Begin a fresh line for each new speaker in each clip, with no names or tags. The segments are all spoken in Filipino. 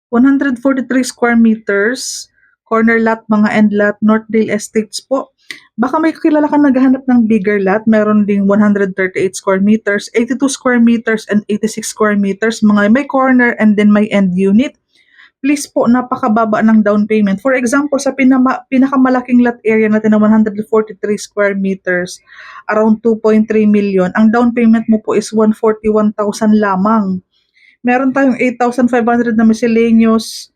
143 square meters, corner lot, mga end lot, Northdale Estates po. Baka may kakilala ka naghahanap ng bigger lot, meron ding 138 square meters, 82 square meters, and 86 square meters, mga may corner and then may end unit. Please po, napakababa ng down payment. For example, sa pinakamalaking lot area natin na 143 square meters, around 2.3 million, ang down payment mo po is 141,000 lamang. Meron tayong 8,500 na miscellaneous,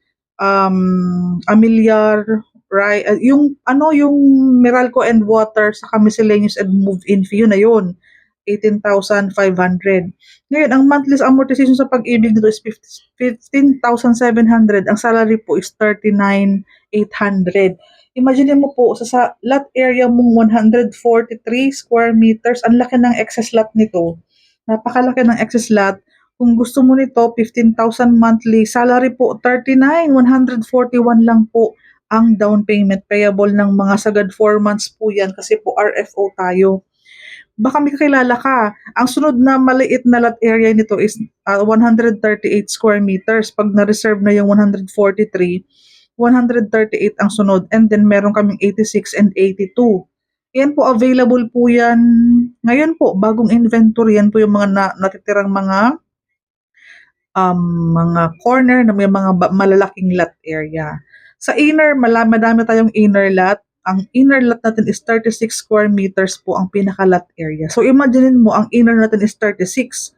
Amilyar, right? Yung Meralco and Water sa miscellaneous and move-in fee, yun na yun. 18,500. Ngayon, ang monthly amortization sa Pag-ibig dito is 15,700. Ang salary po is 39,800. Imagine mo po, sa lot area mong 143 square meters, ang laki ng excess lot nito. Napakalaki ng excess lot. Kung gusto mo nito, 15,000 monthly. Salary po, 39,141 lang po ang down payment payable ng mga sagad 4 months po yan kasi po RFO tayo. Baka may kakilala ka. Ang sunod na maliit na lot area nito is 138 square meters. Pag na-reserve na yung 143, 138 ang sunod. And then meron kaming 86 and 82. Yan po, available po yan. Ngayon po, bagong inventory, yan po yung mga natitirang mga corner na may mga malalaking lot area. Sa inner, madami tayong inner lot. Ang inner lot natin is 36 square meters po ang pinaka-lot area. So, imagine mo, ang inner natin is 36.